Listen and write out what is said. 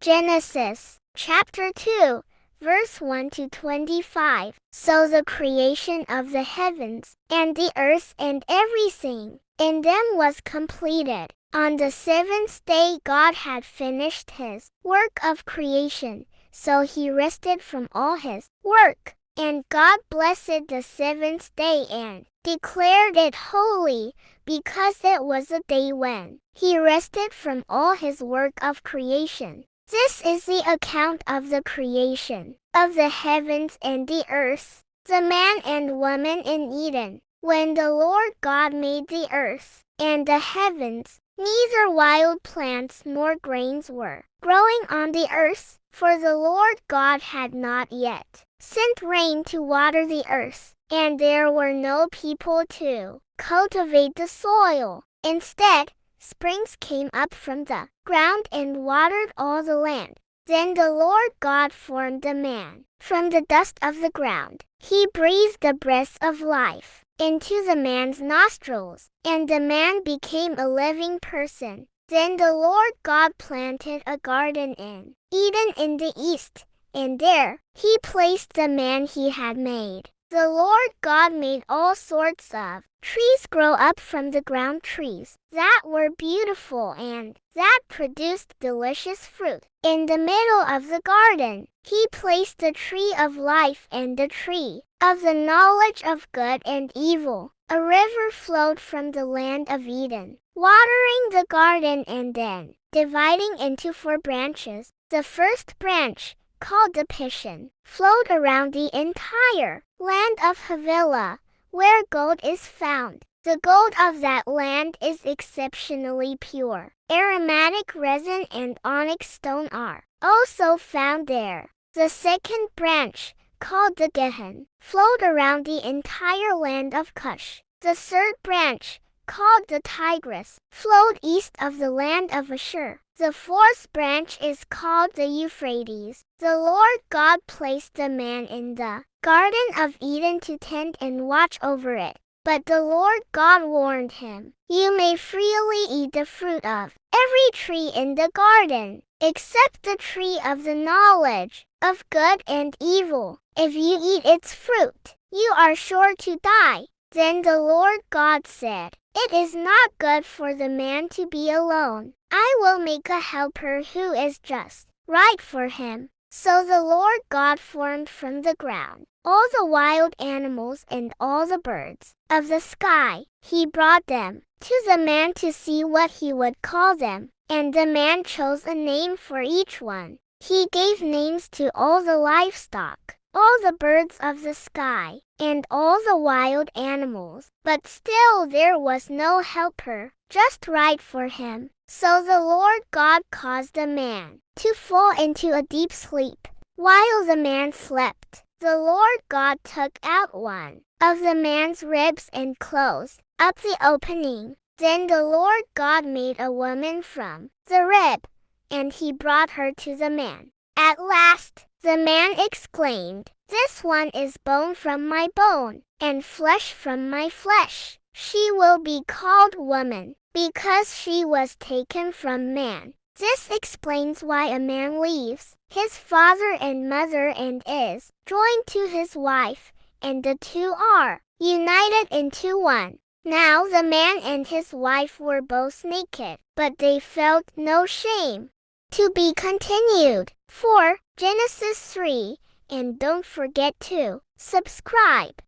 Genesis, chapter 2, verse 1 to 25. So the creation of the heavens, and the earth and everything in them was completed. On the seventh day God had finished his work of creation, so he rested from all his work. And God blessed the seventh day and declared it holy, because it was a day when he rested from all his work of creation. This is the account of the creation of the heavens and the earth, the man and woman in Eden. When the Lord God made the earth and the heavens, neither wild plants nor grains were growing on the earth, for the Lord God had not yet sent rain to water the earth, and there were no people to cultivate the soil. Instead, springs came up from the ground and watered all the land. Then the Lord God formed the man from the dust of the ground. He breathed the breath of life into the man's nostrils, and the man became a living person. Then the Lord God planted a garden in Eden in the east, and there he placed the man he had made. The Lord God made all sorts of trees grow up from the ground, trees that were beautiful and that produced delicious fruit. In the middle of the garden, he placed the tree of life and the tree of the knowledge of good and evil. A river flowed from the land of Eden, watering the garden and then dividing into 4 branches. The first branch, called the Pishon, flowed around the entire land of Havilah, where gold is found. The gold of that land is exceptionally pure. Aromatic resin and onyx stone are also found there. The second branch, called the Gihon, flowed around the entire land of Cush. The third branch, called the Tigris, flowed east of the land of Ashur. The fourth branch is called the Euphrates. The Lord God placed the man in the Garden of Eden to tend and watch over it. But the Lord God warned him, "You may freely eat the fruit of every tree in the garden, except the tree of the knowledge of good and evil. If you eat its fruit, you are sure to die." Then the Lord God said, "It is not good for the man to be alone. I will make a helper who is just right for him." So the Lord God formed from the ground all the wild animals and all the birds of the sky. He brought them to the man to see what he would call them, and the man chose a name for each one. He gave names to all the livestock, all the birds of the sky, and all the wild animals. But still there was no helper just right for him. So the Lord God caused the man to fall into a deep sleep. While the man slept, the Lord God took out one of the man's ribs and closed up the opening. Then the Lord God made a woman from the rib, and he brought her to the man. At last, the man exclaimed, "This one is bone from my bone, and flesh from my flesh. She will be called woman, because she was taken from man." This explains why a man leaves his father and mother and is joined to his wife, and the two are united into one. Now the man and his wife were both naked, but they felt no shame. To be continued. For Genesis 3, and don't forget to subscribe.